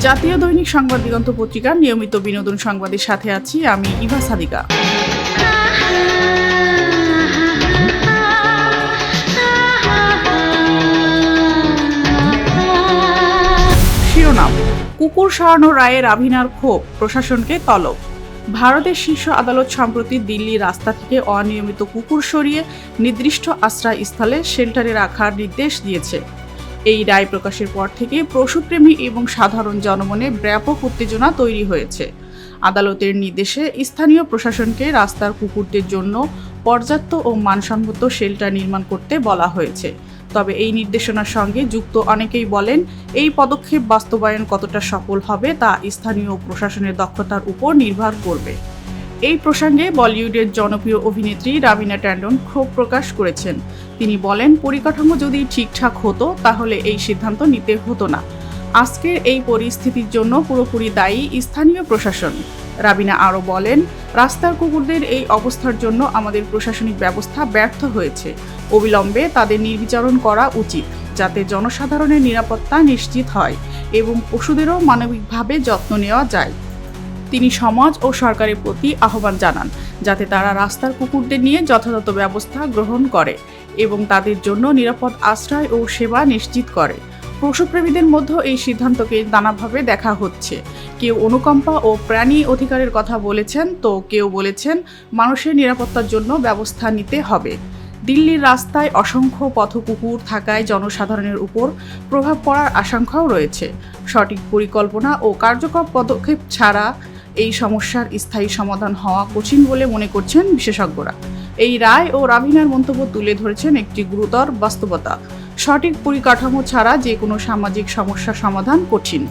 জাতীয় দৈনিক সংবাদ দিগন্ত পত্রিকার নিয়মিত বিনোদন সংবাদের সাথে আছি আমি ইভা সাদিকা। শিরোনাম: কুকুর সরানো রায়ে রাভিনার ক্ষোভ, প্রশাসনকে তলব। ভারতের শীর্ষ আদালত সম্প্রতি দিল্লি রাস্তা থেকে অনিয়মিত কুকুর সরিয়ে নির্দিষ্ট আশ্রয়স্থলে শেল্টারে রাখার নির্দেশ দিয়েছে। এই রায় প্রকাশের পর থেকে পশুপ্রেমী এবং সাধারণ জনমনে ব্যাপক উত্তেজনা তৈরি হয়েছে। আদালতের নির্দেশে স্থানীয় প্রশাসনকে রাস্তার কুকুরদের জন্য পর্যাপ্ত ও মানসম্মত শেল্টার নির্মাণ করতে বলা হয়েছে। তবে এই নির্দেশনার সঙ্গে যুক্ত অনেকেই বলেন, এই পদক্ষেপ বাস্তবায়ন কতটা সফল হবে তা স্থানীয় প্রশাসনের দক্ষতার উপর নির্ভর করবে। এই প্রসঙ্গে বলিউডের জনপ্রিয় অভিনেত্রী রাভিনা ট্যান্ডন ক্ষোভ প্রকাশ করেছেন। তিনি বলেন, পরিকাঠামো যদি ঠিকঠাক হতো তাহলে এই সিদ্ধান্ত নিতে হতো না। আজকের এই পরিস্থিতির জন্য পুরোপুরি দায়ী স্থানীয় প্রশাসন। রাভিনা আরও বলেন, রাস্তার কুকুরদের এই অবস্থার জন্য আমাদের প্রশাসনিক ব্যবস্থা ব্যর্থ হয়েছে। অবিলম্বে তাদের নির্বিচারণ করা উচিত, যাতে জনসাধারণের নিরাপত্তা নিশ্চিত হয় এবং পশুদেরও মানবিকভাবে যত্ন নেওয়া যায়। তিনি সমাজ ও সরকারের প্রতি আহ্বান জানান, যাতে তারা রাস্তার কুকুরদের নিয়ে যথাযথ ব্যবস্থা গ্রহণ করে এবং তাদের জন্য নিরাপদ আশ্রয় ও সেবা নিশ্চিত করে। পশুপ্রেমীদের মধ্যে এই সিদ্ধান্তকে নানাভাবে দেখা হচ্ছে। কেউ অনুকম্পা ও প্রাণী অধিকারের কথা বলেছেন, তো কেউ বলেছেন মানুষের নিরাপত্তার জন্য ব্যবস্থা নিতে হবে। দিল্লির রাস্তায় অসংখ্য পথকুকুর থাকায় জনসাধারণের উপর প্রভাব পড়ার আশঙ্কাও রয়েছে। সঠিক পরিকল্পনা ও কার্যকর পদক্ষেপ ছাড়া এই সমস্যার স্থায়ী সমাধান হওয়া কঠিন বলে মনে করছেন বিশেষজ্ঞরা। এই রায় ও রাভিনার মন্তব্য তুলে ধরেছেন একটি গুরুতর বাস্তবতা: সঠিক পরিকাঠামো ছাড়া যে কোনো সামাজিক সমস্যা সমাধান কঠিন।